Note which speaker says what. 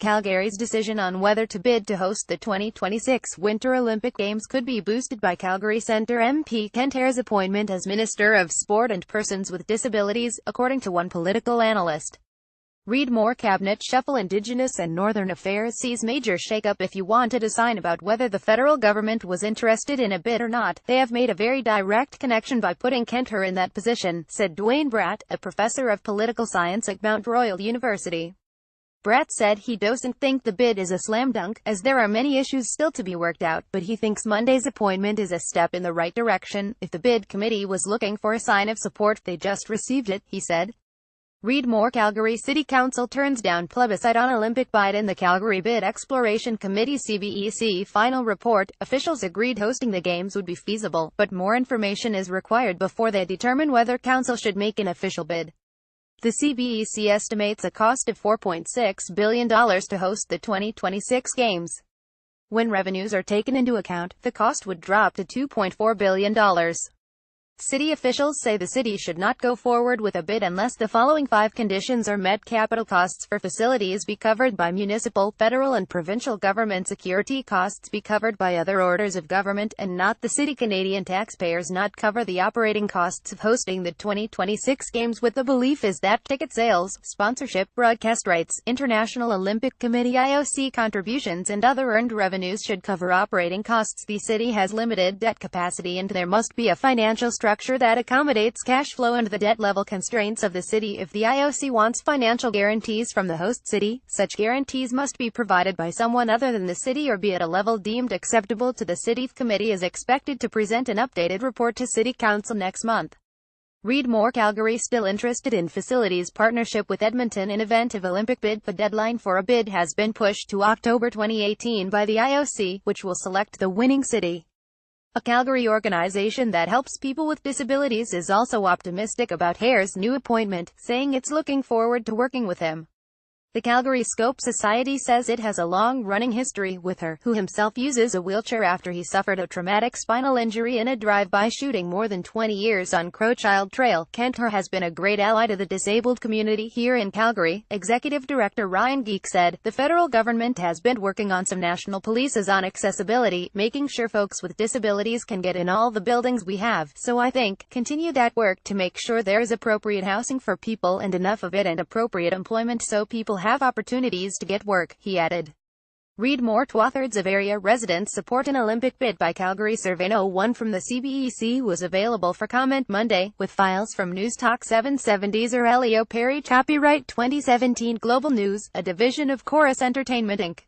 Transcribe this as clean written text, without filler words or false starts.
Speaker 1: Calgary's decision on whether to bid to host the 2026 Winter Olympic Games could be boosted by Calgary Centre MP hehr's appointment as Minister of Sport and Persons with Disabilities, according to one political analyst. Read more. Cabinet shuffle. Indigenous and Northern Affairs sees major shake-up. If you wanted a sign about whether the federal government was interested in a bid or not, they have made a very direct connection by putting hehr in that position, said Dwayne Bratt, a professor of political science at Mount Royal University. Bratt said he doesn't think the bid is a slam dunk, as there are many issues still to be worked out, but he thinks Monday's appointment is a step in the right direction. If the bid committee was looking for a sign of support, they just received it, he said. Read more. Calgary City Council turns down plebiscite on Olympic bid in the Calgary Bid Exploration Committee CBEC final report. Officials agreed hosting the games would be feasible, but more information is required before they determine whether council should make an official bid. The CBEC estimates a cost of $4.6 billion to host the 2026 games. When revenues are taken into account, the cost would drop to $2.4 billion. City officials say the city should not go forward with a bid unless the following 5 conditions are met. Capital costs for facilities be covered by municipal, federal and provincial government. Security costs be covered by other orders of government, and not the city. Canadian taxpayers not cover the operating costs of hosting the 2026 games, with the belief is that ticket sales, sponsorship, broadcast rights, International Olympic Committee IOC contributions and other earned revenues should cover operating costs. The city has limited debt capacity and there must be a financial structure that accommodates cash flow and the debt level constraints of the city. If the IOC wants financial guarantees from the host city, such guarantees must be provided by someone other than the city or be at a level deemed acceptable to the city. The committee is expected to present an updated report to City Council next month. Read more. Calgary still interested in facilities partnership with Edmonton in event of Olympic bid. The deadline for a bid has been pushed to October 2018 by the IOC, which will select the winning city. A Calgary organization that helps people with disabilities is also optimistic about hehr's new appointment, saying it's looking forward to working with him. The Calgary Scope Society says it has a long-running history with hehr, who himself uses a wheelchair after he suffered a traumatic spinal injury in a drive-by shooting more than 20 years on Crowchild Trail. hehr has been a great ally to the disabled community here in Calgary, Executive Director Ryan Geek said. The federal government has been working on some national policies on accessibility, making sure folks with disabilities can get in all the buildings we have, so I think, continue that work to make sure there is appropriate housing for people and enough of it and appropriate employment so people have opportunities to get work, he added. Read more. 2/3 of area residents support an Olympic bid by Calgary. Survey No. 1 from the CBEC was available for comment Monday, with files from News Talk 770s or Elio Perry. Copyright 2017 Global News, a division of Chorus Entertainment Inc.